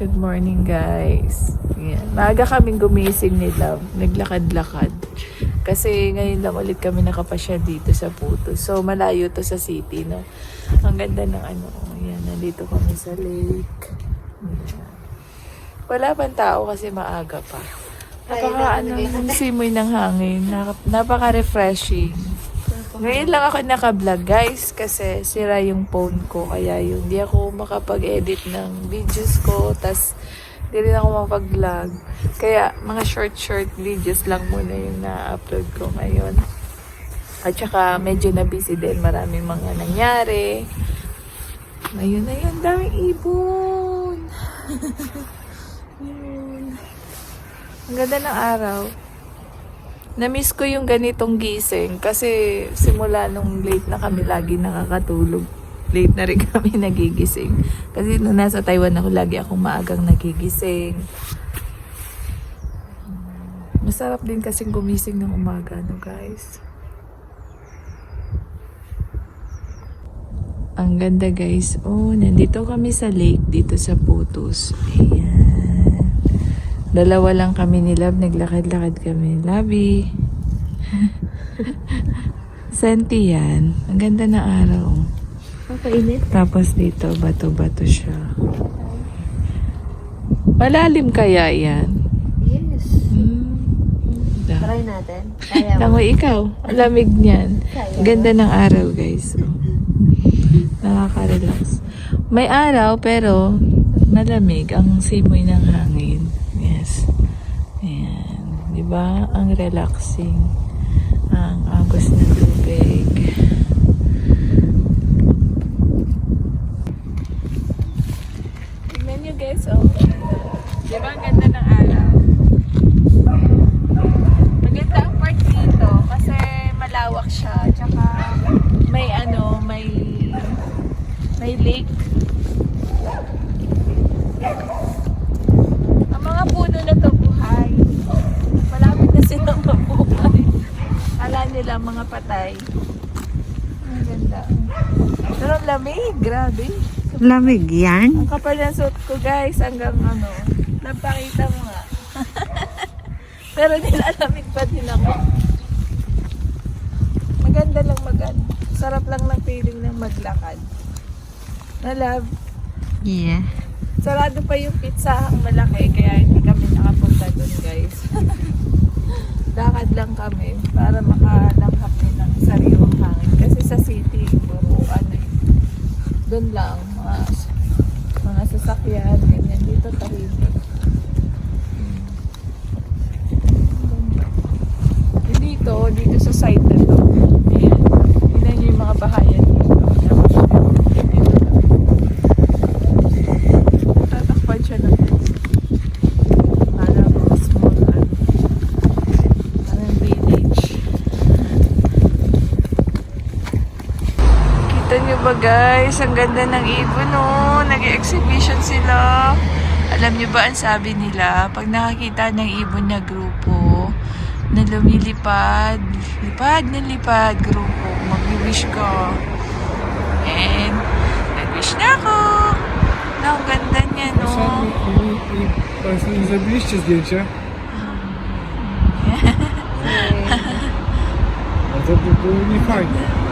Good morning, guys. Yan. Maaga kaming gumising ni Love. Naglakad-lakad. Kasi ngayon lang ulit kami nakapasya dito sa Puto. So, malayo to sa city, no? Ang ganda ng ano. Yan, nandito kami sa lake. Yan. Wala pang tao kasi maaga pa. Ang simoy ng hangin. Napaka-refreshing. Ngayon lang ako naka-vlog, guys, kasi sira yung phone ko. Kaya yung di ako makapag-edit ng videos ko. Tas di rin ako makapag-vlog. Kaya mga short videos lang muna yung na-upload ko ngayon. At saka medyo na-busy din. Maraming mga nangyari. Ayun, daming ibon. Ang ganda ng araw. Na-miss ko yung ganitong gising kasi simula nung late na kami lagi nakakatulog. Late na rin kami nagigising. Kasi nung nasa Taiwan ako, lagi akong maagang nagigising. Masarap din kasing gumising ng umaga, no guys? Ang ganda, guys. Oh, nandito kami sa lake dito sa Putos. Ayan. Dalawa lang kami ni Love. Naglakad-lakad kami. Labi. Senti yan. Ang ganda na araw. Papainit? Tapos dito, bato-bato siya. Malalim kaya yan? Yes. Try natin. Kaya mo. Tango ikaw. Ang lamig niyan. Ang ganda ng araw, guys. Nakaka-relax. May araw, pero malamig ang simoy ng hangin. Yes. Ayan. Diba? Ang relaxing. Ang agos ng tubig. Tignan nyo, guys. Oh. Diba? Ang ganda ng araw. Maganda ang part dito kasi malawak siya. Tsaka may may lake. Ang mga puno na to buhay. Malapit na silang mabuhay. Akala nila mga patay. Ang ganda. Pero ang lamig, grabe. Lamig yan? Ang kapal ng suit ko, guys, hanggang nagpakita mo nga. Pero nilalamig pa din ako. Maganda lang sarap lang ng feeling ng maglakad. Na Love? Yeah. Sarado pa yung pizzahang malaki, kaya hindi kami nakapunta dun, guys. Lakad lang kami para makalanghap din ng sariwang hangin. Kasi sa city, puro dun lang, mga sasakyan, ganyan. Dito tahimik. Dito sa side na to. Ayan. Tignan nyo yung mga bahayan dito. Tatakpan siya ng parang small parang village. Kita nyo ba, guys? Ang ganda ng ibon, no? Nag-exhibition sila. Alam nyo ba ang sabi nila? Pag nakakita ng ibon na grupo na lumilipad, lipad, grupo, mag-wish ka. And, nag-wish na ako. Ang ganda niya, no? Zabiliście zdjęcie? A to by było niefajne.